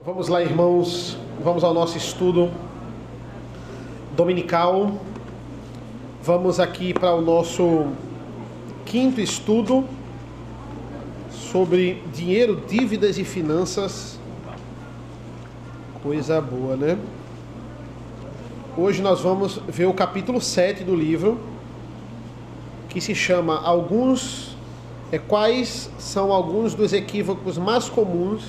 Vamos lá, irmãos, vamos ao nosso estudo dominical. Vamos aqui para o nosso quinto estudo sobre dinheiro, dívidas e finanças. Coisa boa, né? Hoje nós vamos ver o capítulo 7 do livro, que se chama Quais são alguns dos equívocos mais comuns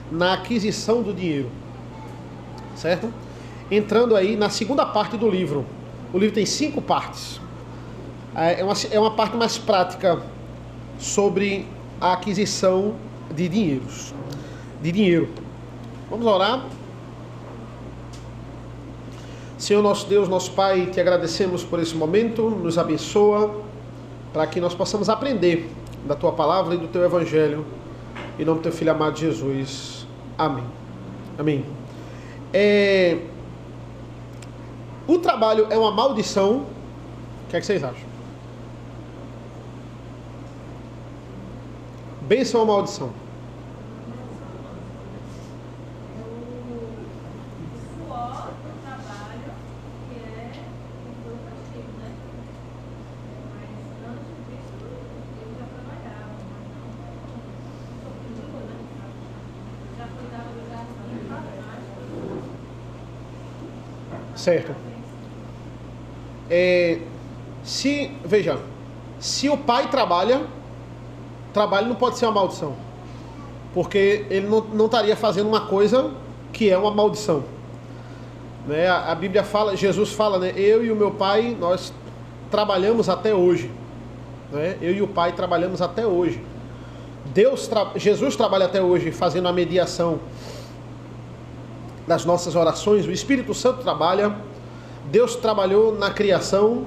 na aquisição do dinheiro, certo? Entrando aí na segunda parte do livro. O livro tem 5 partes. É uma parte mais prática sobre a aquisição de dinheiro. Vamos orar. Senhor nosso Deus, nosso Pai, te agradecemos por esse momento, nos abençoa para que nós possamos aprender da tua palavra e do teu evangelho, em nome do teu filho amado Jesus. Amém. Amém. O trabalho é uma maldição. O que é que vocês acham? Bênção ou maldição? Certo. Se o pai trabalha, trabalho não pode ser uma maldição, porque ele não estaria fazendo uma coisa que é uma maldição, né? A Bíblia fala, Jesus fala, né? Eu e o meu pai, nós trabalhamos até hoje, né? Eu e o pai trabalhamos até hoje. Jesus trabalha até hoje fazendo a mediação das nossas orações. O Espírito Santo trabalha. Deus trabalhou na criação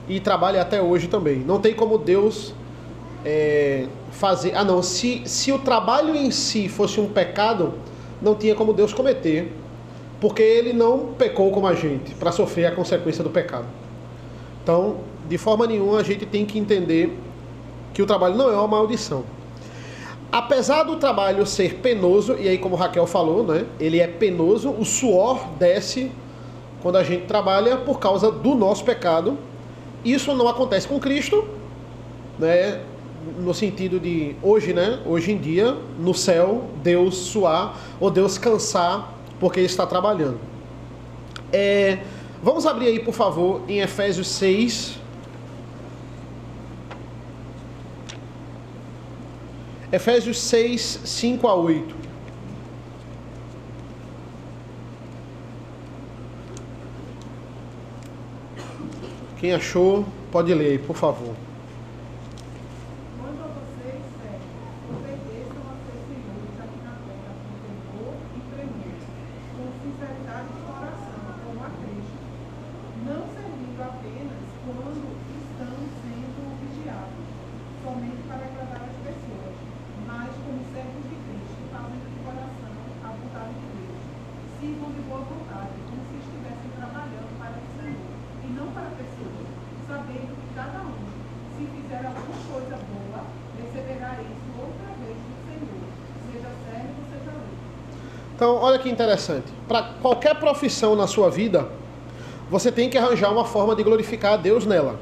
e trabalha até hoje também. Não tem como Deus fazer... Se o trabalho em si fosse um pecado, não tinha como Deus cometer, porque ele não pecou como a gente para sofrer a consequência do pecado. Então, de forma nenhuma, a gente tem que entender que o trabalho não é uma maldição. Apesar do trabalho ser penoso, e aí como Raquel falou, né, ele é penoso, o suor desce quando a gente trabalha por causa do nosso pecado. Isso não acontece com Cristo, né, no sentido de hoje, né, hoje em dia, no céu, Deus suar ou Deus cansar porque está trabalhando. Vamos abrir aí, por favor, em Efésios 6. Efésios 6, 5 a 8. Quem achou, pode ler aí, por favor. Quando a vocês, obedeçam a seus senhores aqui na terra com temor e tremor, com sinceridade de coração, como a Cristo, não servindo apenas quando estão sendo vigiados, somente para agradar as pessoas, mas como servos de Cristo, fazendo de coração a vontade de Deus. Sirvam de boa vontade, como se estivessem trabalhando para o Senhor, e não para pessoas, sabendo que cada um, se fizer alguma coisa boa, receberá isso outra vez do Senhor, seja servo, seja livre. Então, olha que interessante. Para qualquer profissão na sua vida, você tem que arranjar uma forma de glorificar a Deus nela.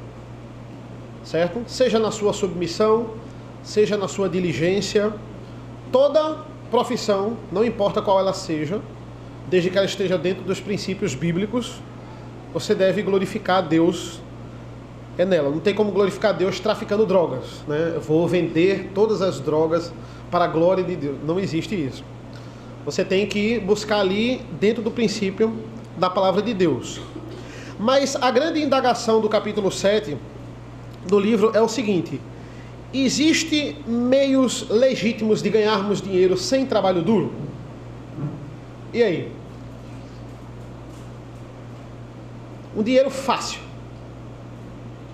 Certo? Seja na sua submissão, seja na sua diligência. Toda profissão, não importa qual ela seja, desde que ela esteja dentro dos princípios bíblicos, você deve glorificar a Deus nela. Não tem como glorificar a Deus traficando drogas, né? Eu vou vender todas as drogas para a glória de Deus. Não existe isso. Você tem que buscar ali dentro do princípio da palavra de Deus. Mas a grande indagação do capítulo 7 do livro é o seguinte: existe meios legítimos de ganharmos dinheiro sem trabalho duro? E aí? Um dinheiro fácil,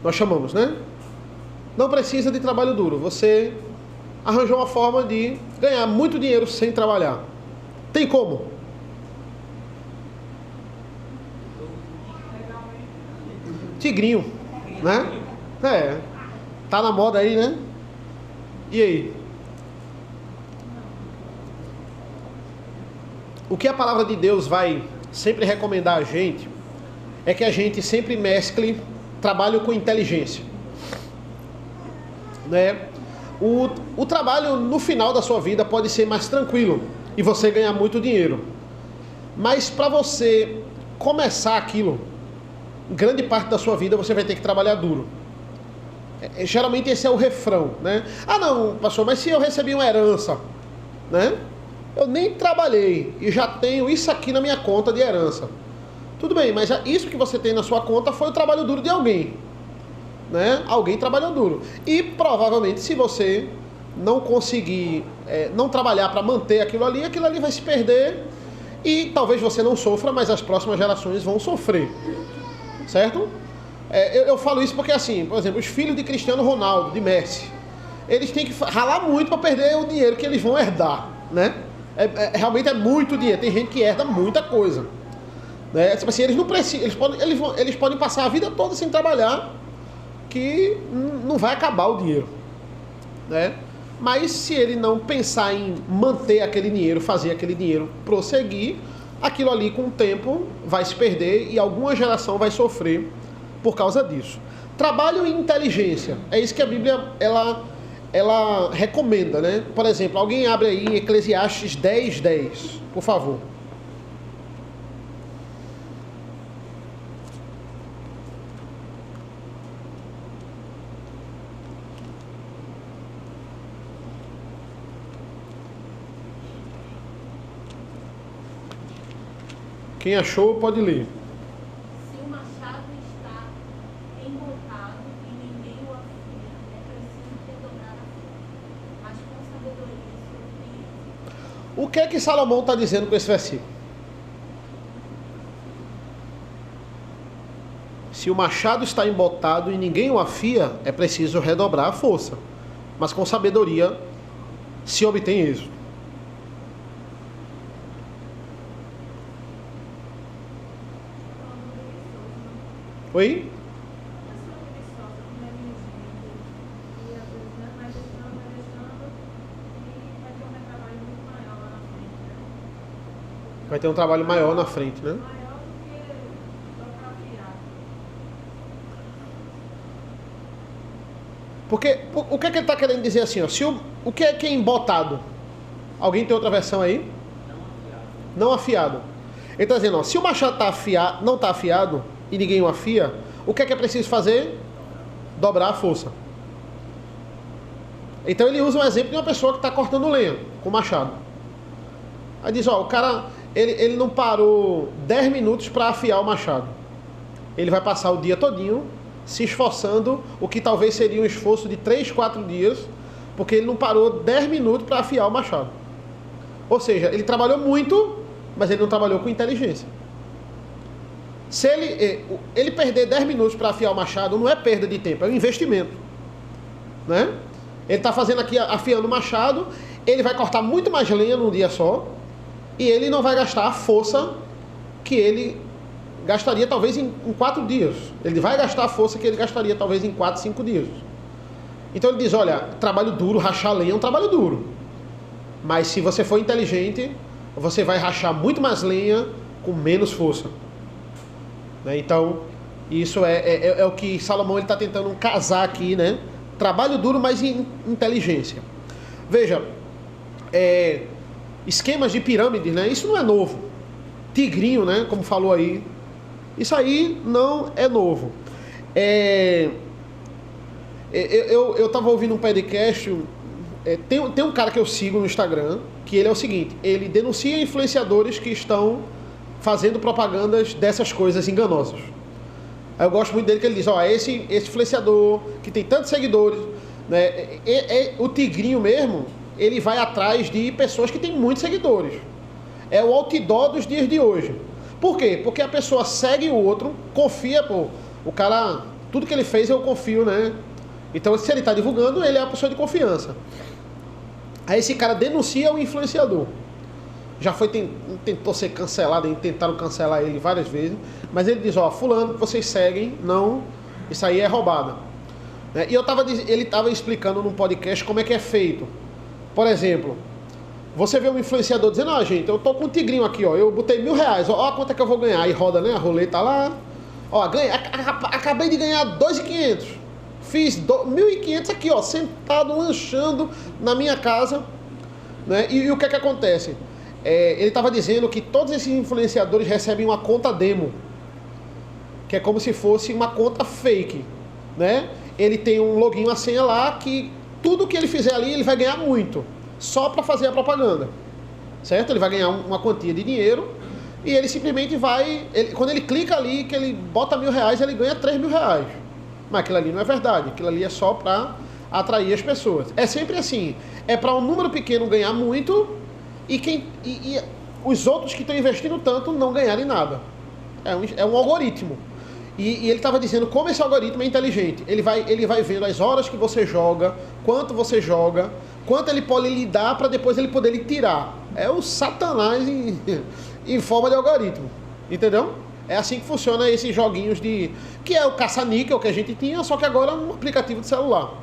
nós chamamos, né? Não precisa de trabalho duro. Você arranjou uma forma de ganhar muito dinheiro sem trabalhar. Tem como? Tigrinho, né? Tá na moda aí, né? E aí? o que a palavra de Deus vai sempre recomendar a gente é que a gente sempre mescle trabalho com inteligência, né? O trabalho no final da sua vida pode ser mais tranquilo e você ganhar muito dinheiro, mas para você começar aquilo, grande parte da sua vida você vai ter que trabalhar duro. Geralmente esse é o refrão, né? Ah não, pastor, mas se eu recebi uma herança, né? Eu nem trabalhei e já tenho isso aqui na minha conta de herança. Tudo bem, mas isso que você tem na sua conta foi o trabalho duro de alguém, né? Alguém trabalhou duro. E provavelmente se você não conseguir, não trabalhar para manter aquilo ali vai se perder e talvez você não sofra, mas as próximas gerações vão sofrer, certo? Eu falo isso porque assim, por exemplo, os filhos de Cristiano Ronaldo, de Messi, eles têm que ralar muito para perder o dinheiro que eles vão herdar, né? Realmente é muito dinheiro, tem gente que herda muita coisa, né? Tipo assim, eles não precisam, eles podem passar a vida toda sem trabalhar, que não vai acabar o dinheiro, né? Mas se ele não pensar em manter aquele dinheiro, fazer aquele dinheiro prosseguir, aquilo ali com o tempo vai se perder e alguma geração vai sofrer por causa disso. Trabalho e inteligência, é isso que a Bíblia ela recomenda, né? Por exemplo, alguém abre aí Eclesiastes 10:10, por favor. Quem achou pode ler. Se o machado está embotado e ninguém o afia, é preciso redobrar a força, mas com sabedoria surpreende. O que é que Salomão está dizendo com esse versículo? Se o machado está embotado e ninguém o afia, é preciso redobrar a força, mas com sabedoria se obtém êxito. Oi? Vai ter um trabalho maior na frente, né? Porque o que é que ele está querendo dizer assim? Ó, o que é embotado? Alguém tem outra versão aí? Não afiado. Ele está dizendo, ó, se o machado não está afiado e ninguém o afia, o que é preciso fazer? Dobrar a força. Então ele usa um exemplo de uma pessoa que está cortando lenha com machado. Aí diz, ó, o cara, ele não parou 10 minutos para afiar o machado. Ele vai passar o dia todinho se esforçando, o que talvez seria um esforço de 3, 4 dias, porque ele não parou 10 minutos para afiar o machado. Ou seja, ele trabalhou muito, mas ele não trabalhou com inteligência. Se ele perder 10 minutos para afiar o machado, não é perda de tempo, é um investimento, né? Ele está fazendo aqui, afiando o machado, ele vai cortar muito mais lenha num dia só, e ele não vai gastar a força que ele gastaria talvez em 4 dias. Ele vai gastar a força que ele gastaria talvez em 4, 5 dias. Então ele diz, olha, trabalho duro, rachar lenha é um trabalho duro. Mas se você for inteligente, você vai rachar muito mais lenha com menos força. Né? Então, isso é o que Salomão está tentando casar aqui, né? Trabalho duro, mas inteligência. Veja, esquemas de pirâmides, né? Isso não é novo. Tigrinho, né? Como falou aí. Isso aí não é novo. Eu estava ouvindo um podcast. Tem um cara que eu sigo no Instagram, que ele é o seguinte, ele denuncia influenciadores que estão fazendo propagandas dessas coisas enganosas. Aí eu gosto muito dele, que ele diz, ó, esse influenciador que tem tantos seguidores, né, o tigrinho mesmo, ele vai atrás de pessoas que têm muitos seguidores. É o outdoor dos dias de hoje. Por quê? Porque a pessoa segue o outro, confia, pô, o cara, tudo que ele fez eu confio, né? Então se ele está divulgando, ele é a pessoa de confiança. Aí esse cara denuncia o influenciador. Já tentou ser cancelado, tentaram cancelar ele várias vezes, mas ele diz, ó, fulano que vocês seguem, não, isso aí é roubada. E ele estava explicando num podcast como é que é feito. Por exemplo, Você vê um influenciador dizendo, gente, eu tô com um tigrinho aqui, ó, eu botei R$1.000, ó, quanto é que eu vou ganhar? Aí roda, né, a roleta lá, ó, acabei de ganhar 2.500, fiz 1.500 aqui, ó, sentado, lanchando na minha casa, né, e o que é que acontece? Ele estava dizendo que todos esses influenciadores recebem uma conta demo, que é como se fosse uma conta fake, né, ele tem um login, uma senha lá, que tudo que ele fizer ali, ele vai ganhar muito, só para fazer a propaganda, certo? Ele vai ganhar uma quantia de dinheiro e ele simplesmente vai, quando ele clica ali, que ele bota R$1.000, ele ganha R$3.000. Mas aquilo ali não é verdade, aquilo ali é só para atrair as pessoas. É sempre assim, é para um número pequeno ganhar muito e os outros que estão investindo tanto não ganharem nada. É um algoritmo. E ele estava dizendo como esse algoritmo é inteligente. Ele vai vendo as horas que você joga, quanto você joga, quanto ele pode lhe dar para depois ele poder lhe tirar. É o Satanás em forma de algoritmo. Entendeu? É assim que funciona esses joguinhos que é o caça-níquel que a gente tinha, só que agora no aplicativo de celular.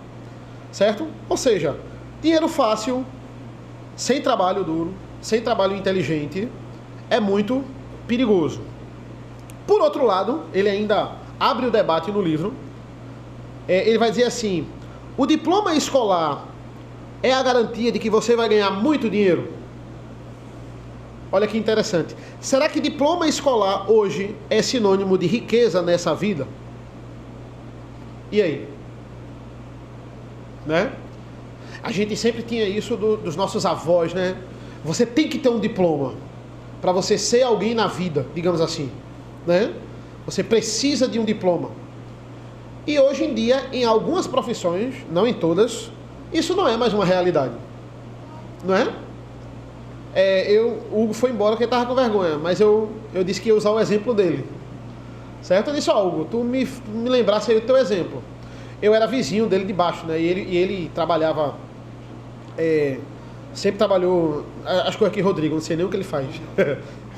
Certo? Ou seja, dinheiro fácil, sem trabalho duro, sem trabalho inteligente, é muito perigoso. Por outro lado, ele ainda abre o debate no livro. Ele vai dizer assim, o diploma escolar é a garantia de que você vai ganhar muito dinheiro? Olha que interessante. Será que diploma escolar hoje é sinônimo de riqueza nessa vida? E aí? Né? A gente sempre tinha isso dos nossos avós, né? Você tem que ter um diploma para você ser alguém na vida, digamos assim, né? Você precisa de um diploma. E hoje em dia, em algumas profissões, não em todas, isso não é mais uma realidade, não é? O Hugo foi embora porque estava com vergonha, mas eu disse que ia usar o exemplo dele, certo? Eu disse, Hugo, tu me lembrasse aí o teu exemplo. Eu era vizinho dele de baixo, né? E ele trabalhava, sempre trabalhou, acho que aqui Rodrigo, não sei nem o que ele faz,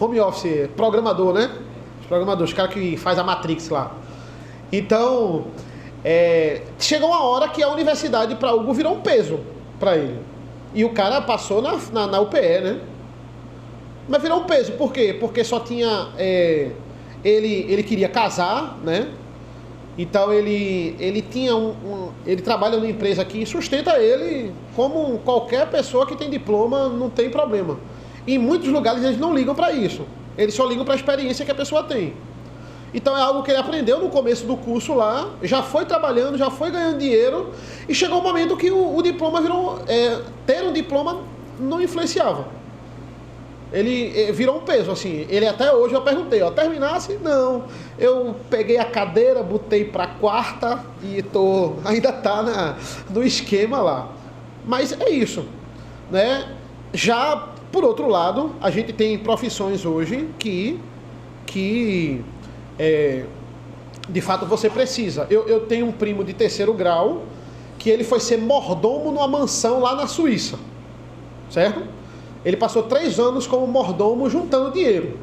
home office, programador, né? Os programadores, os caras que faz a Matrix lá. Então, chegou uma hora que a universidade para Hugo virou um peso para ele. E o cara passou na UPE, né? Mas virou um peso, por quê? Porque só tinha... ele queria casar, né? Então ele tinha ele trabalha numa empresa que sustenta ele como qualquer pessoa que tem diploma, não tem problema. E em muitos lugares eles não ligam para isso. Eles só ligam para a experiência que a pessoa tem. Então é algo que ele aprendeu no começo do curso lá, já foi trabalhando, já foi ganhando dinheiro, e chegou um momento que o diploma virou... ter um diploma não influenciava. Ele virou um peso, assim. Ele até hoje, eu perguntei, terminasse? Não. Eu peguei a cadeira, botei para quarta e ainda tá no esquema lá. Mas é isso, né? Já, por outro lado, a gente tem profissões hoje que de fato você precisa. Eu tenho um primo de 3º grau que ele foi ser mordomo numa mansão lá na Suíça, certo? Ele passou 3 anos como mordomo juntando dinheiro.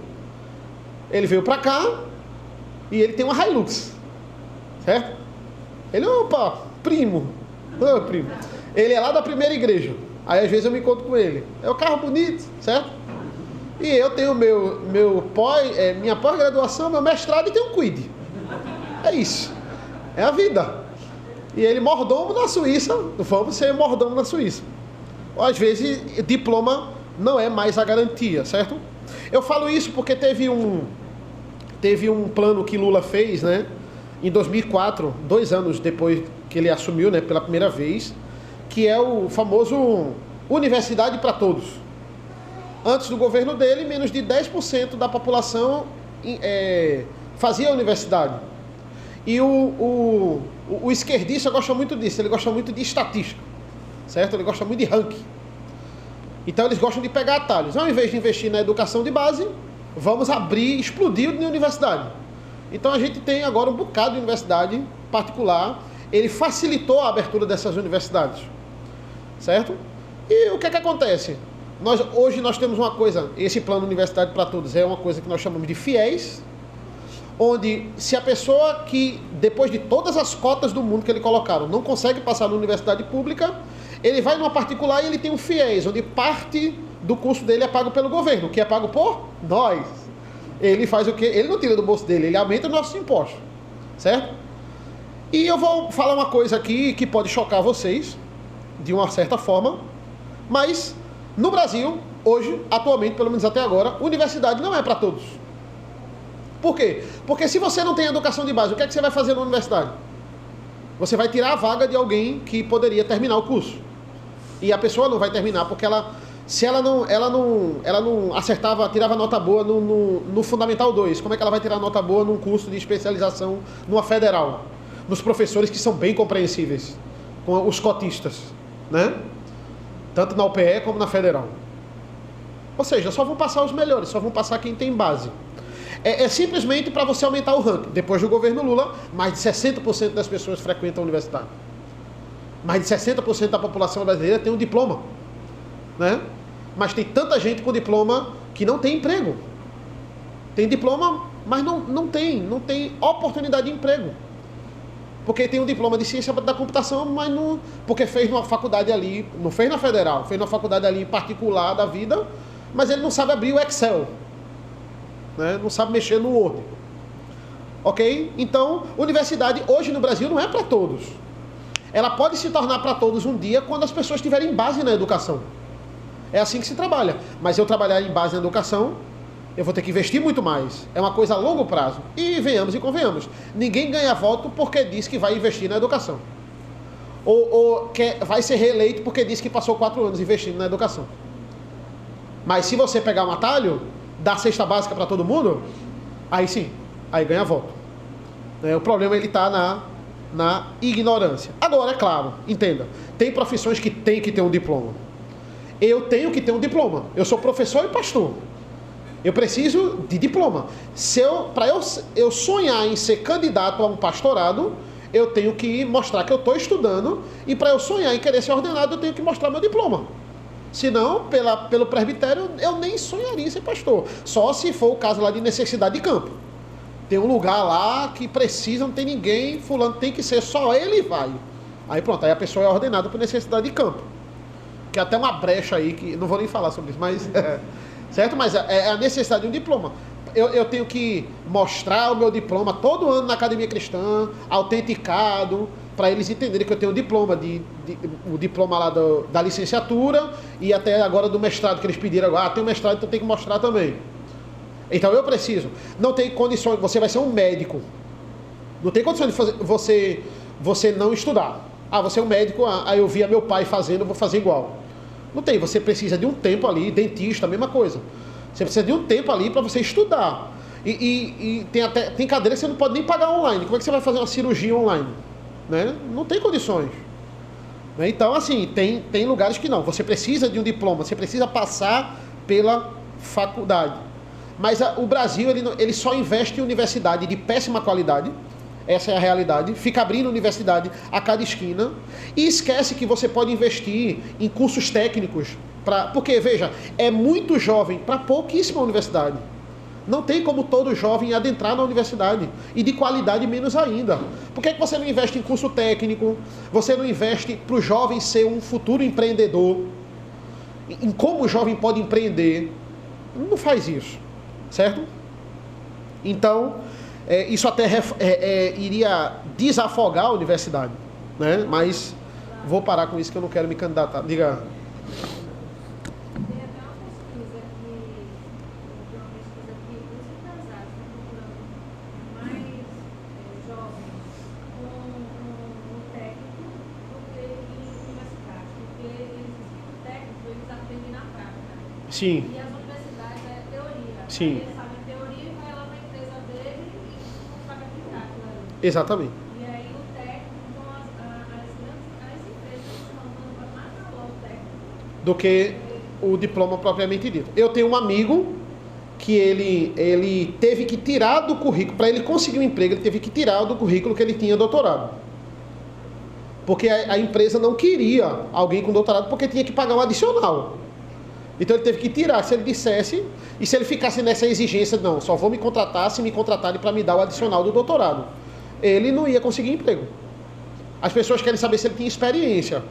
Ele veio pra cá e ele tem uma Hilux, certo? Ele, primo. Ele é lá da primeira igreja. Aí às vezes eu me encontro com ele. É um carro bonito, certo? E eu tenho minha pós-graduação, meu mestrado e tenho um quid. É isso. É a vida. E ele mordomo na Suíça, vamos ser mordomo na Suíça. Ou às vezes diploma não é mais a garantia, certo? Eu falo isso porque teve um plano que Lula fez, né? Em 2004, 2 anos depois que ele assumiu, né, pela primeira vez, que é o famoso Universidade para Todos. Antes do governo dele, menos de 10% da população fazia universidade. E o esquerdista gosta muito disso, ele gosta muito de estatística, certo? Ele gosta muito de ranking. Então eles gostam de pegar atalhos. Ao invés de investir na educação de base, vamos explodir a universidade. Então a gente tem agora um bocado de universidade particular, ele facilitou a abertura dessas universidades, certo? E o que é que acontece? Hoje nós temos uma coisa, esse plano Universidade para Todos é uma coisa que nós chamamos de fiéis, onde se a pessoa que, depois de todas as cotas do mundo que ele colocaram, não consegue passar na universidade pública, ele vai numa particular e ele tem um fiéis, onde parte do curso dele é pago pelo governo, que é pago por nós. Ele faz o quê? Ele não tira do bolso dele, ele aumenta os nossos impostos, certo? E eu vou falar uma coisa aqui que pode chocar vocês, de uma certa forma, mas no Brasil, hoje, atualmente, pelo menos até agora, universidade não é para todos. Por quê? Porque se você não tem educação de base, o que é que você vai fazer na universidade? Você vai tirar a vaga de alguém que poderia terminar o curso. E a pessoa não vai terminar porque se ela não acertava, tirava nota boa no Fundamental 2, como é que ela vai tirar nota boa num curso de especialização numa federal? Nos professores que são bem compreensíveis, com os cotistas, né? Tanto na UPE como na federal. Ou seja, só vão passar os melhores, só vão passar quem tem base. É simplesmente para você aumentar o ranking. Depois do governo Lula, mais de 60% das pessoas frequentam a universidade. Mais de 60% da população brasileira tem um diploma, né? Mas tem tanta gente com diploma que não tem emprego. Tem diploma, mas não tem oportunidade de emprego. Porque tem um diploma de ciência da computação, mas não, porque fez numa faculdade ali, não fez na federal, fez numa faculdade ali particular da vida, mas ele não sabe abrir o Excel, né? Não sabe mexer no Word. Ok? Então, universidade hoje no Brasil não é para todos. Ela pode se tornar para todos um dia quando as pessoas tiverem base na educação. É assim que se trabalha. Mas eu trabalhar em base na educação, eu vou ter que investir muito mais. É uma coisa a longo prazo. E venhamos e convenhamos. Ninguém ganha voto porque diz que vai investir na educação. Ou vai ser reeleito porque diz que passou 4 anos investindo na educação. Mas se você pegar um atalho, dar cesta básica para todo mundo, aí sim, aí ganha voto. O problema ele está na ignorância. Agora, é claro, entenda, tem profissões que tem que ter um diploma. Eu tenho que ter um diploma. Eu sou professor e pastor. Eu preciso de diploma. Para eu sonhar em ser candidato a um pastorado, eu tenho que mostrar que eu estou estudando, e para eu sonhar em querer ser ordenado, eu tenho que mostrar meu diploma. Senão, pelo presbitério, eu nem sonharia em ser pastor. Só se for o caso lá de necessidade de campo. Tem um lugar lá que precisa, não tem ninguém, fulano tem que ser, só ele vai. Aí pronto, aí a pessoa é ordenada por necessidade de campo. Que é até uma brecha aí, que não vou nem falar sobre isso, mas... certo? Mas é a necessidade de um diploma. Eu tenho que mostrar o meu diploma todo ano na academia cristã, autenticado, para eles entenderem que eu tenho o diploma, o diploma lá da licenciatura, e até agora do mestrado, que eles pediram agora. Tem um mestrado, então tem que mostrar também. Então eu preciso. Não tem condições, você vai ser um médico. Não tem condições de fazer, você não estudar. Você é um médico, aí eu via meu pai fazendo, eu vou fazer igual. Não tem, você precisa de um tempo ali, dentista, a mesma coisa. Você precisa de um tempo ali para você estudar. E tem cadeira que você não pode nem pagar online. Como é que você vai fazer uma cirurgia online? Né? Não tem condições. Né? Então, assim, tem lugares que não. Você precisa de um diploma, você precisa passar pela faculdade. Mas o Brasil, ele só investe em universidade de péssima qualidade. Essa é a realidade. Fica abrindo universidade a cada esquina. E esquece que você pode investir em cursos técnicos. Porque, veja, é muito jovem para pouquíssima universidade. Não tem como todo jovem adentrar na universidade. E de qualidade menos ainda. Por que você não investe em curso técnico? Você não investe para o jovem ser um futuro empreendedor? Em como o jovem pode empreender? Não faz isso. Certo? Então... isso até iria desafogar a universidade, né? Mas vou parar com isso que eu não quero me candidatar. Diga. Tem até uma pesquisa que os empresários estão procurando mais jovens com técnico do que em universidade, porque o técnico eles aprendem na prática. Sim. E as universidades é teoria. Sim. Exatamente. E aí o técnico, as empresas estão dando mais valor ao técnico do que o diploma propriamente dito. Eu tenho um amigo que ele teve que tirar do currículo, para ele conseguir um emprego, ele teve que tirar do currículo que ele tinha doutorado. Porque a empresa não queria alguém com doutorado, porque tinha que pagar um adicional. Então ele teve que tirar, se ele dissesse, e se ele ficasse nessa exigência, não, só vou me contratar se me contratarem para me dar o adicional do doutorado. Ele não ia conseguir emprego. As pessoas querem saber se ele tinha experiência.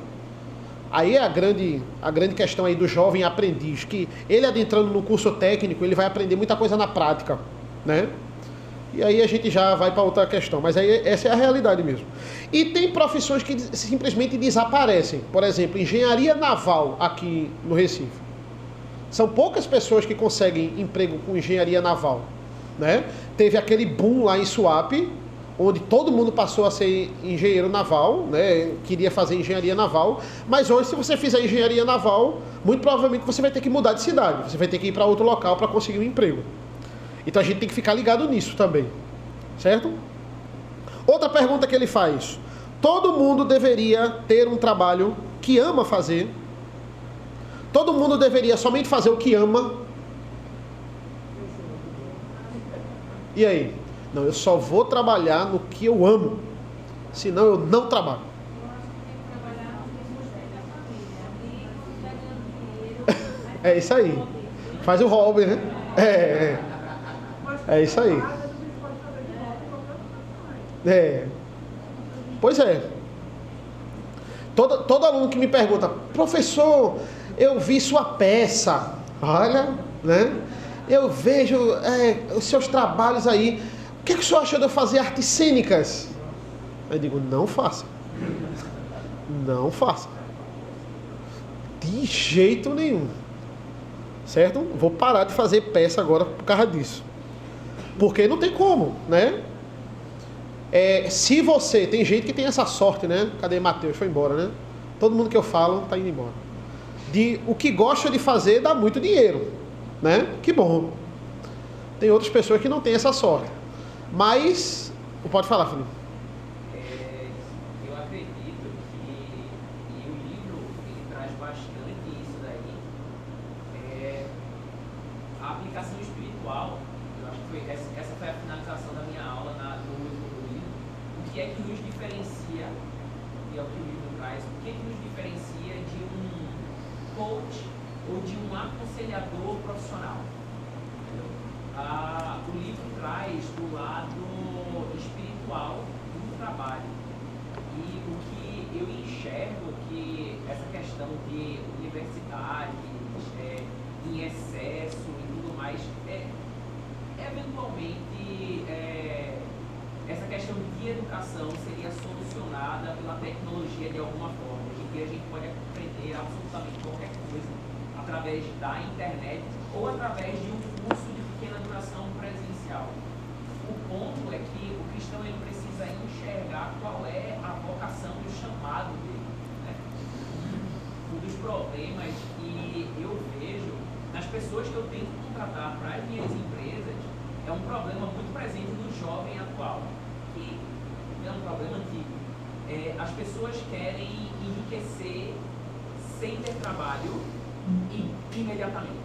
Aí é a grande questão aí do jovem aprendiz, que ele adentrando no curso técnico, ele vai aprender muita coisa na prática, né? E aí a gente já vai para outra questão, mas aí essa é a realidade mesmo. E tem profissões que simplesmente desaparecem. Por exemplo, engenharia naval aqui no Recife. São poucas pessoas que conseguem emprego com engenharia naval, né? Teve aquele boom lá em Suape, onde todo mundo passou a ser engenheiro naval, né? Queria fazer engenharia naval, mas hoje se você fizer engenharia naval, muito provavelmente você vai ter que mudar de cidade, você vai ter que ir para outro local para conseguir um emprego. Então a gente tem que ficar ligado nisso também, certo? Outra pergunta que ele faz: todo mundo deveria ter um trabalho que ama fazer? Todo mundo deveria somente fazer o que ama? E aí? Não, eu só vou trabalhar no que eu amo, senão eu não trabalho. Eu acho que tem que trabalhar no que gostei da família. Ali, quando tá ganhando dinheiro, É isso aí. Faz o hobby, né? É isso aí. É. Pois é. Todo aluno que me pergunta: professor, eu vi sua peça. Olha, né? Eu vejo os seus trabalhos aí. O que o senhor achou de eu fazer artes cênicas? Eu digo: não faça. Não faça. De jeito nenhum. Certo? Vou parar de fazer peça agora por causa disso. Porque não tem como, né? Se você... Tem gente que tem essa sorte, né? Cadê Matheus? Foi embora, né? Todo mundo que eu falo tá indo embora. O que gosta de fazer dá muito dinheiro, né? Que bom. Tem outras pessoas que não têm essa sorte. Mas... Pode falar, Felipe. Eu acredito que o livro ele traz bastante isso daí. A aplicação espiritual, eu acho que essa foi a finalização da minha aula no livro. O que é que nos diferencia, e é o que o livro traz, o que é que nos diferencia de um coach ou de um aconselhador profissional? O livro traz do lado espiritual do trabalho. E o que eu enxergo que essa questão de universidades em excesso e tudo mais, eventualmente essa questão de educação seria solucionada pela tecnologia de alguma forma. Hoje em dia a gente pode aprender absolutamente qualquer coisa através da internet ou através de um curso de pequena duração presencial. O ponto é que o cristão ele precisa enxergar qual é a vocação e o chamado dele, né? Um dos problemas que eu vejo nas pessoas que eu tento contratar para as minhas empresas é um problema muito presente no jovem atual, que é um problema antigo. As pessoas querem enriquecer sem ter trabalho imediatamente.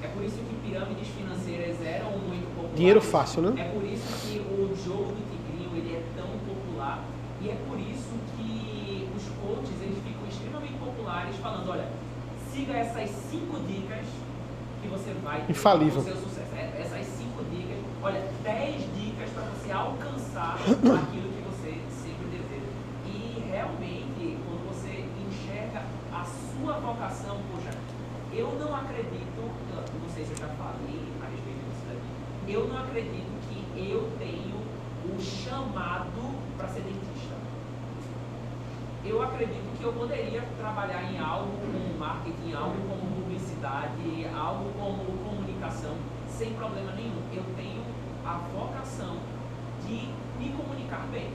É por isso que pirâmides financeiras eram muito populares. Dinheiro fácil, né? É por isso que o jogo do tigrinho ele é tão popular. E é por isso que os coaches eles ficam extremamente populares falando: olha, siga essas 5 dicas que você vai ter infalível o seu sucesso. Essas 5 dicas, olha, 10 dicas para você alcançar aquilo que você sempre deseja. E realmente, quando você enxerga a sua vocação, poxa, eu não acredito, não sei se eu já falei a respeito disso daqui, eu não acredito que eu tenho o chamado para ser dentista. Eu acredito que eu poderia trabalhar em algo como marketing, algo como publicidade, algo como comunicação, sem problema nenhum. Eu tenho a vocação de me comunicar bem.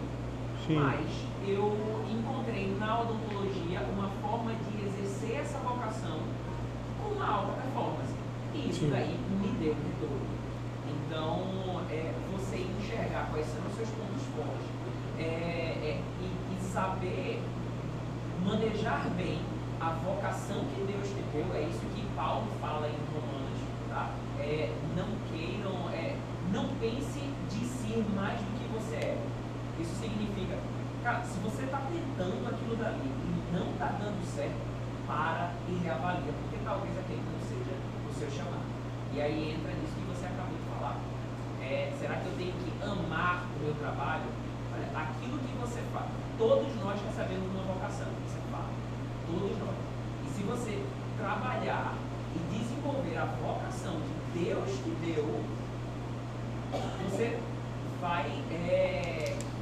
Sim. Mas eu encontrei na odontologia uma forma de exercer essa vocação com uma alta performance. E isso daí me deu retorno. Então, você enxergar quais são os seus pontos fortes e saber manejar bem a vocação que Deus te deu, é isso que Paulo fala em Romanos, tá? Não queiram, não pense de si mais do que você é. Isso significa, cara, se você está tentando aquilo dali e não está dando certo, para e reavalia, porque talvez aquele não seja o seu chamado. E aí entra nisso que você acabou de falar. Será que eu tenho que amar o meu trabalho? Olha, aquilo que você faz, todos nós recebemos uma vocação, você fala. Todos nós. E se você trabalhar e desenvolver a vocação que Deus te deu, você vai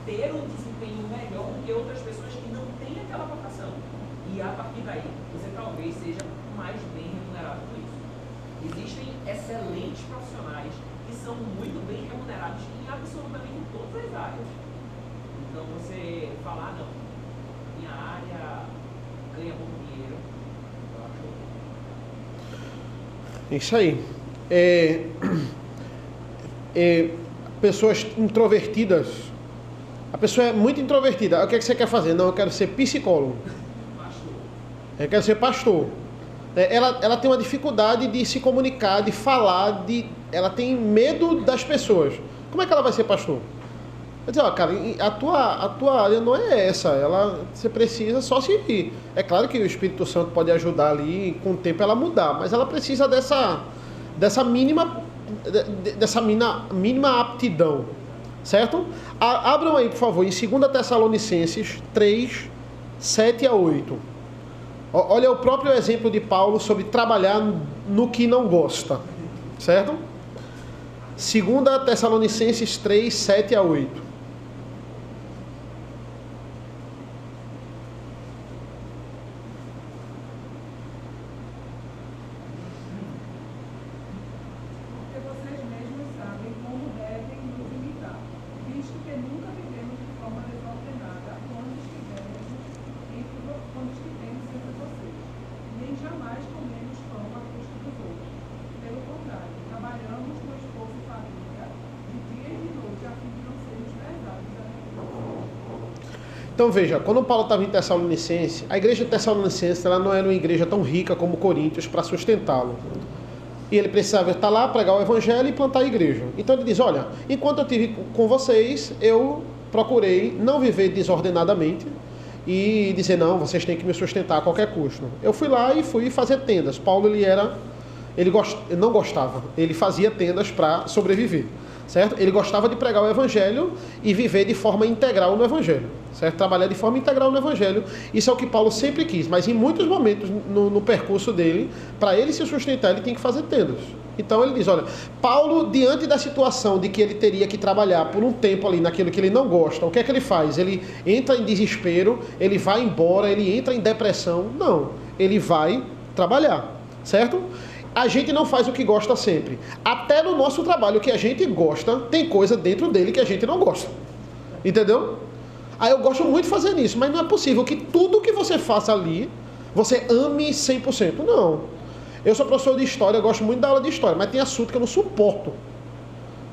ter um desempenho melhor do que outras pessoas que não têm aquela vocação. E a partir daí, você talvez seja mais bem remunerado por isso. Existem excelentes profissionais que são muito bem remunerados em absolutamente todas as áreas. Então você falar, não, minha área ganha bom dinheiro, eu acho. Isso aí. Pessoas introvertidas. A pessoa é muito introvertida. O que é que você quer fazer? Não, eu quero ser psicólogo. Pastor. Eu quero ser pastor. Ela tem uma dificuldade de se comunicar, de falar, ela tem medo das pessoas. Como é que ela vai ser pastor? Eu dizer, ó, cara, a tua área não é essa. Você precisa só se... É claro que o Espírito Santo pode ajudar ali, com o tempo ela mudar, mas ela precisa dessa mínima aptidão. Certo? Abram aí, por favor, em 2 Tessalonicenses 3, 7 a 8. Olha o próprio exemplo de Paulo sobre trabalhar no que não gosta. Certo? 2 Tessalonicenses 3, 7 a 8. Porque vocês mesmos sabem como devem nos imitar, visto que nunca vivemos de forma desordenada quando estivemos entre vocês, nem jamais comemos pão à custa dos outros. Pelo contrário, trabalhamos com esforço e família, de dia e de noite, a fim de não sermos pesados a ninguém. Então veja, quando Paulo estava em Tessalonicense, a igreja de Tessalonicense ela não era uma igreja tão rica como Coríntios para sustentá-lo. E ele precisava estar lá, pregar o evangelho e plantar a igreja. Então ele diz, olha, enquanto eu estive com vocês, eu procurei não viver desordenadamente e dizer, não, vocês têm que me sustentar a qualquer custo. Eu fui lá e fui fazer tendas. Paulo, ele não gostava, ele fazia tendas para sobreviver, certo? Ele gostava de pregar o evangelho e viver de forma integral no evangelho, certo? Trabalhar de forma integral no evangelho. Isso é o que Paulo sempre quis, mas em muitos momentos no percurso dele, para ele se sustentar, ele tem que fazer tendas. Então ele diz, olha, Paulo, diante da situação de que ele teria que trabalhar por um tempo ali naquilo que ele não gosta, o que é que ele faz? Ele entra em desespero, ele vai embora, ele entra em depressão? Não, ele vai trabalhar, certo? A gente não faz o que gosta sempre. Até no nosso trabalho que a gente gosta, tem coisa dentro dele que a gente não gosta. Entendeu? Aí eu gosto muito de fazer isso, mas não é possível que tudo que você faça ali, você ame 100%. Não. Eu sou professor de história, eu gosto muito da aula de história, mas tem assunto que eu não suporto.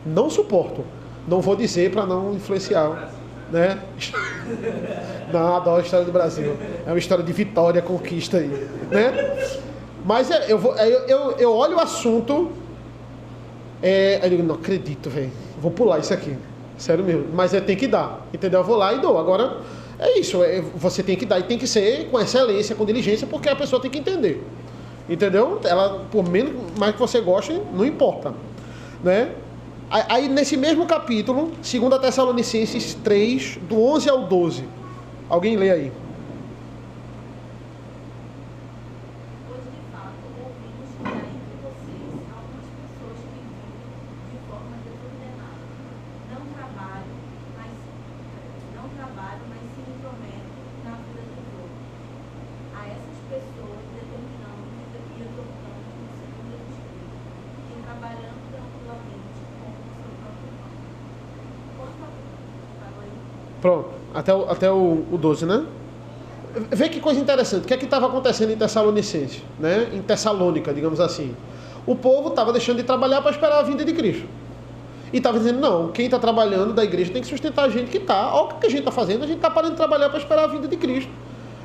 Não suporto. Não vou dizer para não influenciar, né? Não, adoro a história do Brasil. É uma história de vitória, conquista aí, né? Mas eu olho o assunto, eu digo, não acredito, velho. Vou pular isso aqui. Sério mesmo. Mas tem que dar, entendeu? Eu vou lá e dou. Agora, é isso. Você tem que dar e tem que ser com excelência, com diligência, porque a pessoa tem que entender. Entendeu? Ela, por menos mais que você goste, não importa. Né? Aí, nesse mesmo capítulo, 2 Tessalonicenses 3, do 11 ao 12. Alguém lê aí. Pronto, até o 12, né? Vê que coisa interessante. O que é que estava acontecendo em Tessalonicense, né? Em Tessalônica, digamos assim. O povo estava deixando de trabalhar para esperar a vinda de Cristo. E estava dizendo, não, quem está trabalhando da igreja tem que sustentar a gente que está. Olha o que a gente está fazendo, a gente está parando de trabalhar para esperar a vinda de Cristo.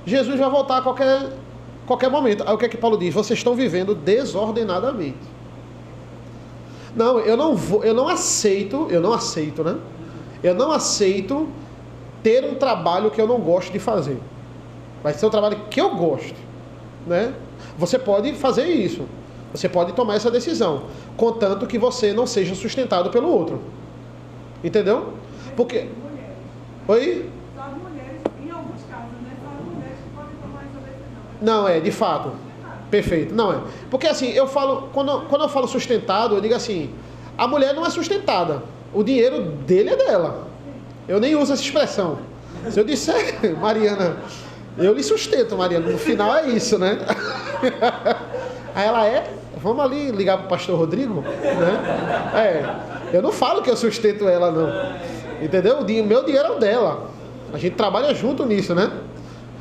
Jesus vai voltar a qualquer momento. Aí o que é que Paulo diz? Vocês estão vivendo desordenadamente. Não, eu não aceito, né? Eu não aceito ter um trabalho que eu não gosto de fazer. Vai ser um trabalho que eu gosto, né? Você pode fazer isso. Você pode tomar essa decisão, contanto que você não seja sustentado pelo outro. Entendeu? Porque... Oi? Só as mulheres, em alguns casos, né? Só as mulheres que podem tomar essa decisão. Não, de fato. Perfeito. Não é. Porque assim, eu falo, quando eu falo sustentado, eu digo assim, a mulher não é sustentada. O dinheiro dele é dela. Eu nem uso essa expressão. Se eu disser, Mariana, eu lhe sustento, Mariana. No final é isso, né? Aí ela vamos ali ligar pro pastor Rodrigo, né? Eu não falo que eu sustento ela, não. Entendeu? Meu dinheiro é o dela. A gente trabalha junto nisso, né?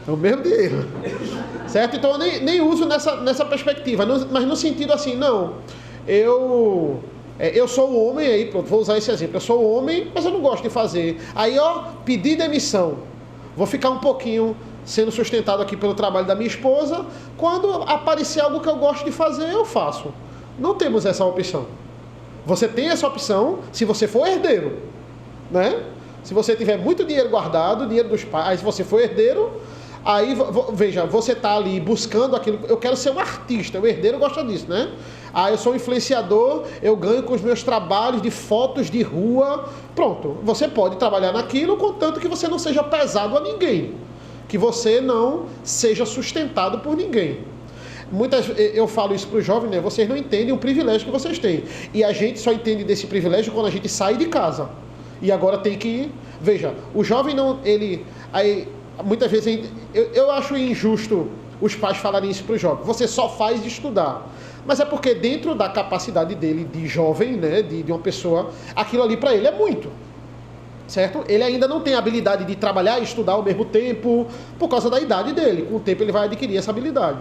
É o mesmo dinheiro. Certo? Então eu nem uso nessa perspectiva. Mas no sentido assim, não. Eu sou o homem aí, pronto, vou usar esse exemplo. Eu sou o homem, mas eu não gosto de fazer. Aí, pedir demissão. Vou ficar um pouquinho sendo sustentado aqui pelo trabalho da minha esposa. Quando aparecer algo que eu gosto de fazer, eu faço. Não temos essa opção. Você tem essa opção se você for herdeiro, né? Se você tiver muito dinheiro guardado, dinheiro dos pais, aí se você for herdeiro, aí, veja, você está ali buscando aquilo. Eu quero ser um artista, o herdeiro gosta disso, né? Eu sou um influenciador, eu ganho com os meus trabalhos de fotos de rua. Pronto, você pode trabalhar naquilo, contanto que você não seja pesado a ninguém. Que você não seja sustentado por ninguém. Eu falo isso para os jovens, né? Vocês não entendem o privilégio que vocês têm. E a gente só entende desse privilégio quando a gente sai de casa. E agora tem que... Veja, o jovem não... muitas vezes eu acho injusto os pais falarem isso para o jovem. Você só faz estudar. Mas é porque dentro da capacidade dele de jovem, né? De uma pessoa, aquilo ali para ele é muito. Certo? Ele ainda não tem a habilidade de trabalhar e estudar ao mesmo tempo por causa da idade dele. Com o tempo ele vai adquirir essa habilidade.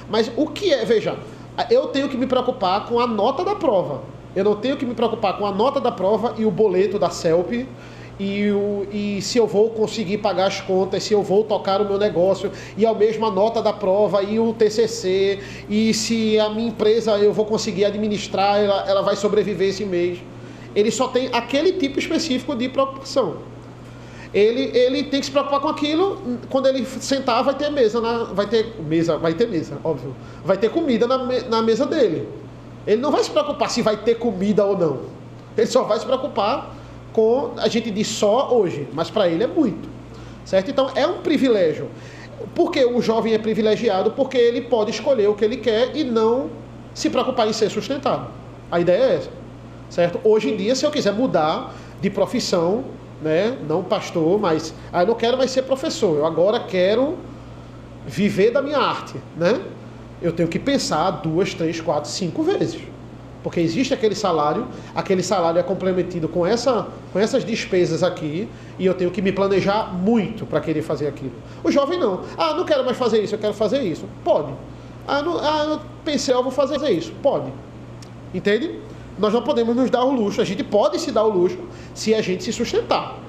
Mas o que veja, eu tenho que me preocupar com a nota da prova. Eu não tenho que me preocupar com a nota da prova e o boleto da CELP e se eu vou conseguir pagar as contas, se eu vou tocar o meu negócio, e ao mesmo a nota da prova e o TCC, e se a minha empresa eu vou conseguir administrar, ela vai sobreviver esse mês. Ele só tem aquele tipo específico de preocupação. Ele tem que se preocupar com aquilo. Quando ele sentar, vai ter mesa, óbvio. Vai ter comida na mesa dele. Ele não vai se preocupar se vai ter comida ou não. Ele só vai se preocupar com, a gente diz só hoje, mas para ele é muito. Certo? Então é um privilégio. Por que o jovem é privilegiado? Porque ele pode escolher o que ele quer e não se preocupar em ser sustentado. A ideia é essa. Certo? Hoje em dia, se eu quiser mudar de profissão, né? Não pastor, mas eu não quero mais ser professor, eu agora quero viver da minha arte, né? Eu tenho que pensar 2, 3, 4, 5 vezes, porque existe aquele salário é comprometido com essas despesas aqui, e eu tenho que me planejar muito para querer fazer aquilo. O jovem não. Não quero mais fazer isso, eu quero fazer isso. Pode. Eu pensei, eu vou fazer isso. Pode. Entende? Nós não podemos nos dar o luxo. A gente pode se dar o luxo se a gente se sustentar.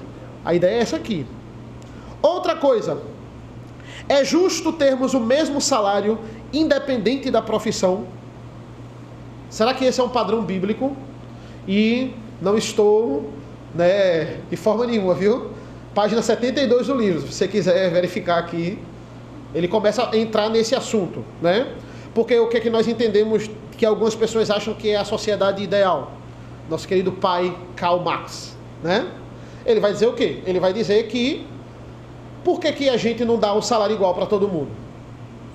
A ideia é essa aqui. Outra coisa. É justo termos o mesmo salário independente da profissão? Será que esse é um padrão bíblico? E não estou, né, de forma nenhuma, viu? Página 72 do livro, se você quiser verificar aqui, ele começa a entrar nesse assunto, né? Porque o que é que nós entendemos que algumas pessoas acham que é a sociedade ideal? Nosso querido pai Karl Marx, né? Ele vai dizer o quê? Ele vai dizer que por que a gente não dá um salário igual para todo mundo?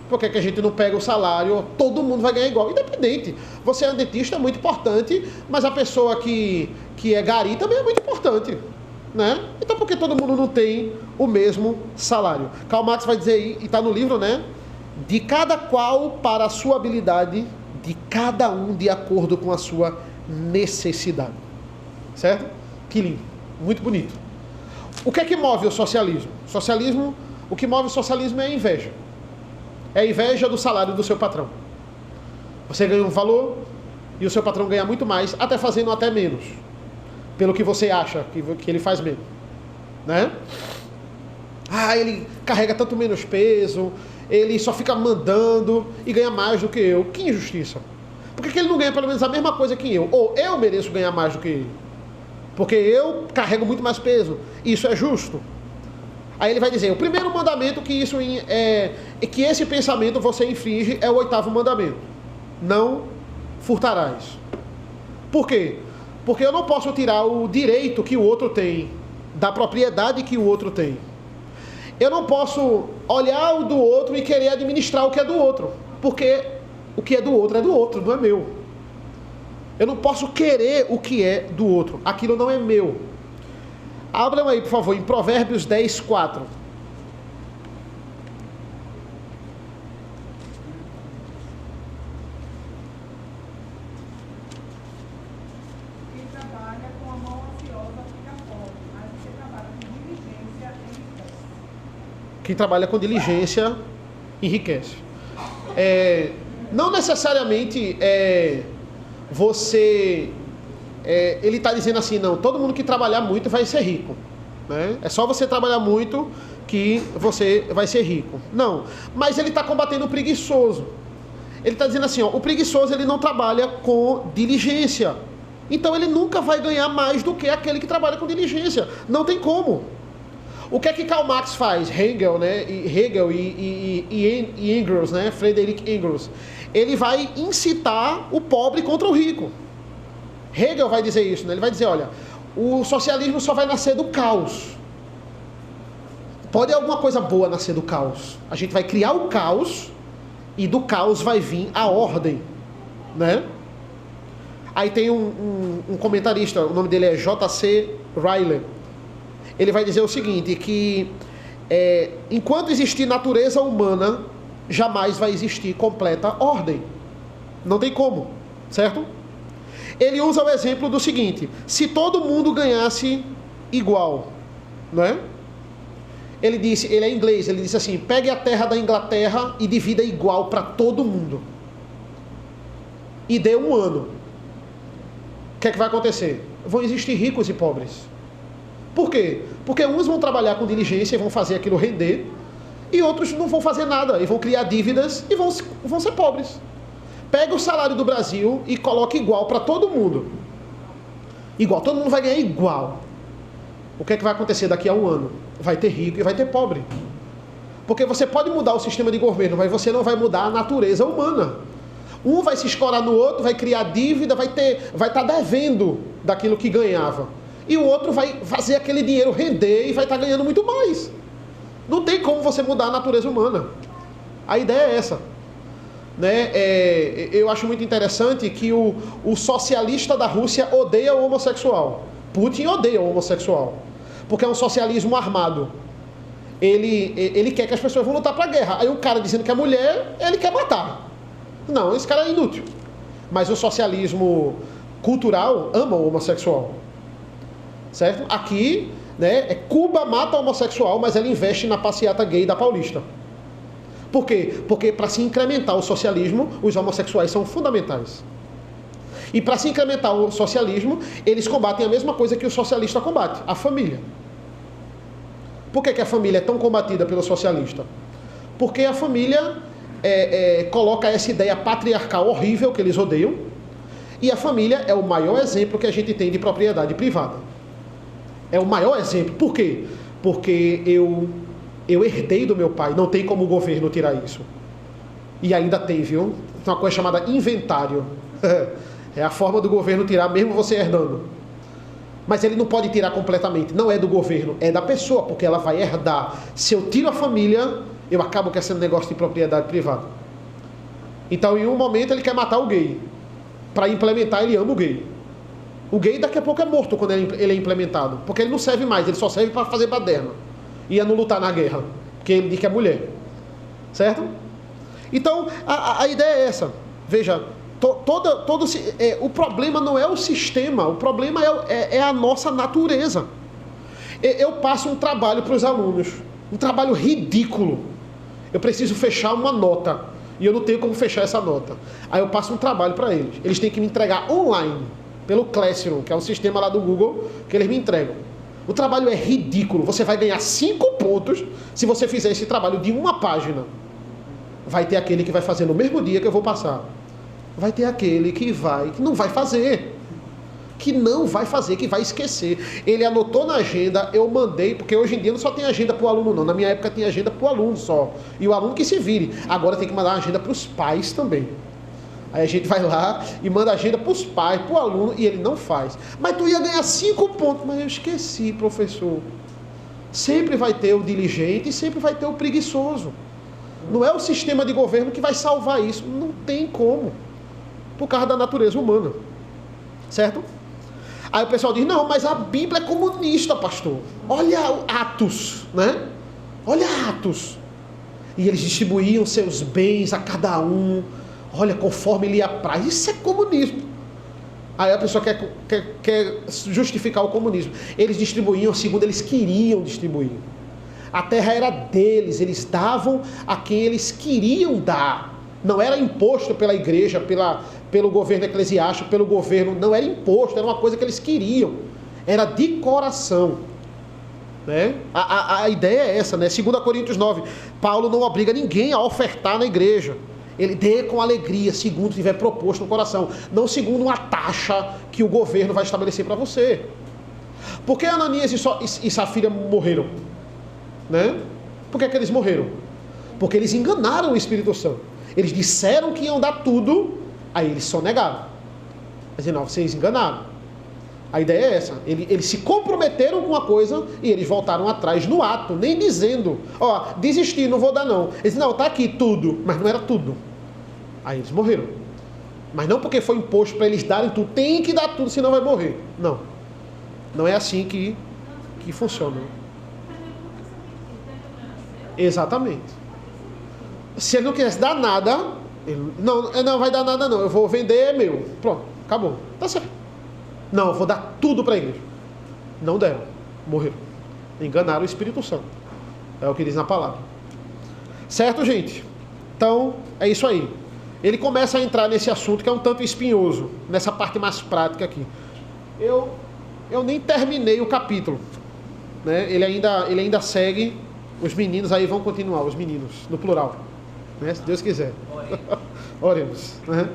Por que a gente não pega o salário, todo mundo vai ganhar igual? Independente. Você é um dentista, é muito importante, mas a pessoa que é gari também é muito importante, né? Então por que todo mundo não tem o mesmo salário? Karl Marx vai dizer aí, e está no livro, né? De cada qual para a sua habilidade, de cada um de acordo com a sua necessidade. Certo? Que lindo. Muito bonito. O que é que move o socialismo? O que move o socialismo é a inveja. É a inveja do salário do seu patrão. Você ganha um valor e o seu patrão ganha muito mais, até fazendo até menos. Pelo que você acha que ele faz menos. Né? Ele carrega tanto menos peso, ele só fica mandando e ganha mais do que eu. Que injustiça. Por que ele não ganha pelo menos a mesma coisa que eu? Ou eu mereço ganhar mais do que ele? Porque eu carrego muito mais peso. Isso é justo? Aí ele vai dizer, o primeiro mandamento que esse pensamento você infringe é o 8º mandamento. Não furtarás. Por quê? Porque eu não posso tirar o direito que o outro tem, da propriedade que o outro tem. Eu não posso olhar o do outro e querer administrar o que é do outro, porque o que é do outro, não é meu. Eu não posso querer o que é do outro, aquilo não é meu. Abram aí, por favor, em Provérbios 10, 4. Quem trabalha com a mão ociosa fica pobre, mas quem trabalha com diligência enriquece. Quem trabalha com diligência enriquece. Não necessariamente você... ele está dizendo assim, não, todo mundo que trabalhar muito vai ser rico. Né? É só você trabalhar muito que você vai ser rico. Não, mas ele está combatendo o preguiçoso. Ele está dizendo assim, ó, o preguiçoso ele não trabalha com diligência. Então ele nunca vai ganhar mais do que aquele que trabalha com diligência. Não tem como. O que é que Karl Marx faz? Hegel, né? E Engels, né? Friedrich Engels. Ele vai incitar o pobre contra o rico. Hegel vai dizer isso, né? Ele vai dizer, olha, o socialismo só vai nascer do caos. Pode alguma coisa boa nascer do caos. A gente vai criar o caos e do caos vai vir a ordem, né? Aí tem um comentarista, o nome dele é J.C. Ryle. Ele vai dizer o seguinte, que enquanto existir natureza humana, jamais vai existir completa ordem. Não tem como, certo? Ele usa o exemplo do seguinte, se todo mundo ganhasse igual, não é? Ele é inglês, ele disse assim, pegue a terra da Inglaterra e divida igual para todo mundo. E dê um ano. O que é que vai acontecer? Vão existir ricos e pobres. Por quê? Porque uns vão trabalhar com diligência e vão fazer aquilo render, e outros não vão fazer nada, e vão criar dívidas e vão ser pobres. Pega o salário do Brasil e coloca igual para todo mundo. Igual, todo mundo vai ganhar igual. O que é que vai acontecer daqui a um ano? Vai ter rico e vai ter pobre. Porque você pode mudar o sistema de governo, mas você não vai mudar a natureza humana. Um vai se escorar no outro, vai criar dívida, vai estar devendo daquilo que ganhava. E o outro vai fazer aquele dinheiro render e vai estar ganhando muito mais. Não tem como você mudar a natureza humana. A ideia é essa. Né? Eu acho muito interessante que o socialista da Rússia odeia o homossexual. Putin odeia o homossexual. Porque é um socialismo armado. Ele quer que as pessoas vão lutar para a guerra. Aí o cara dizendo que é mulher, ele quer matar. Não, esse cara é inútil. Mas o socialismo cultural ama o homossexual. Certo? Aqui, né, Cuba mata o homossexual, mas ela investe na passeata gay da Paulista. Por quê? Porque para se incrementar o socialismo, os homossexuais são fundamentais. E para se incrementar o socialismo, eles combatem a mesma coisa que o socialista combate, a família. Por que a família é tão combatida pelo socialista? Porque a família coloca essa ideia patriarcal horrível que eles odeiam, e a família é o maior exemplo que a gente tem de propriedade privada. É o maior exemplo. Por quê? Porque eu herdei do meu pai. Não tem como o governo tirar isso. E ainda tem, viu? Tem uma coisa chamada inventário. É a forma do governo tirar, mesmo você herdando. Mas ele não pode tirar completamente. Não é do governo, é da pessoa, porque ela vai herdar. Se eu tiro a família, eu acabo com esse negócio de propriedade privada. Então, em um momento, ele quer matar o gay. Para implementar, ele ama o gay. O gay daqui a pouco é morto quando ele é implementado. Porque ele não serve mais, ele só serve para fazer baderna. E a não lutar na guerra. Porque ele diz que é mulher. Certo? Então, a ideia é essa. Veja, o problema não é o sistema, o problema é a nossa natureza. Eu passo um trabalho para os alunos. Um trabalho ridículo. Eu preciso fechar uma nota. E eu não tenho como fechar essa nota. Aí eu passo um trabalho para eles. Eles têm que me entregar online. Pelo Classroom, que é um sistema lá do Google, que eles me entregam. O trabalho é ridículo. Você vai ganhar 5 pontos se você fizer esse trabalho de uma página. Vai ter aquele que vai fazer no mesmo dia que eu vou passar. Vai ter aquele que não vai fazer. Que não vai fazer, que vai esquecer. Ele anotou na agenda, eu mandei, porque hoje em dia não só tem agenda para o aluno não. Na minha época tinha agenda para o aluno só. E o aluno que se vire. Agora tem que mandar uma agenda para os pais também. Aí a gente vai lá e manda agenda para os pais, para o aluno, e ele não faz. Mas tu ia ganhar 5 pontos. Mas eu esqueci, professor. Sempre vai ter o diligente e sempre vai ter o preguiçoso. Não é o sistema de governo que vai salvar isso. Não tem como. Por causa da natureza humana. Certo? Aí o pessoal diz, não, mas a Bíblia é comunista, pastor. Olha Atos, né? Olha Atos. E eles distribuíam seus bens a cada um, olha, conforme lhe apraz. Isso é comunismo. Aí a pessoa quer justificar o comunismo. Eles distribuíam segundo eles queriam distribuir. A terra era deles, eles davam a quem eles queriam dar. Não era imposto pela igreja, pelo governo eclesiástico, pelo governo. Não era imposto, era uma coisa que eles queriam. Era de coração. Né? A ideia é essa, né? 2 Coríntios 9. Paulo não obriga ninguém a ofertar na igreja. Ele dê com alegria, segundo tiver proposto no coração. Não segundo uma taxa que o governo vai estabelecer para você. Por que Ananias e Safira morreram? Né? Por que eles morreram? Porque eles enganaram o Espírito Santo. Eles disseram que iam dar tudo, aí eles só negaram. Mas não, vocês enganaram. A ideia é essa. Eles se comprometeram com uma coisa e eles voltaram atrás no ato, nem dizendo, ó, desisti, não vou dar não. Eles disseram, não, tá aqui tudo, mas não era tudo. Aí eles morreram. Mas não porque foi imposto para eles darem tudo, tem que dar tudo, senão vai morrer. Não. Não é assim que funciona. Exatamente. Se ele não quisesse dar nada, ele, não vai dar nada não, eu vou vender, é meu. Pronto, acabou. Tá certo. Não, eu vou dar tudo para a igreja. Não deram, morreram. Enganaram o Espírito Santo. É o que diz na palavra. Certo, gente? Então, é isso aí. Ele começa a entrar nesse assunto que é um tanto espinhoso, nessa parte mais prática aqui. Eu nem terminei o capítulo. Né? Ele ainda segue. Os meninos aí vão continuar, os meninos, no plural. Né? Se Deus quiser. Oremos. Né?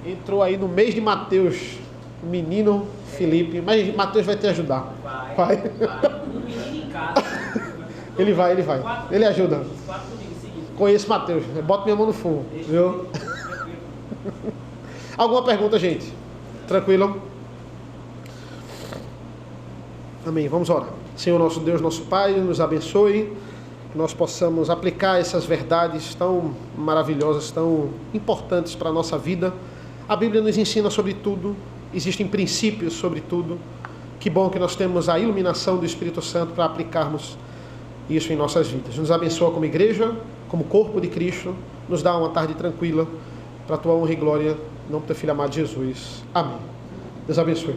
Entrou aí no mês de Mateus, o menino Felipe, mas Mateus vai te ajudar. Vai. Um menino em casa. Ele vai. Ele ajuda. Conheço Mateus. Bota minha mão no fogo. Viu? Alguma pergunta, gente? Tranquilo? Amém. Vamos orar. Senhor nosso Deus, nosso Pai, nos abençoe. Que nós possamos aplicar essas verdades tão maravilhosas, tão importantes para a nossa vida. A Bíblia nos ensina sobre tudo. Existem princípios sobre tudo. Que bom que nós temos a iluminação do Espírito Santo para aplicarmos isso em nossas vidas. Nos abençoa como igreja, como corpo de Cristo. Nos dá uma tarde tranquila para a tua honra e glória. Em nome do teu Filho amado Jesus. Amém. Deus abençoe.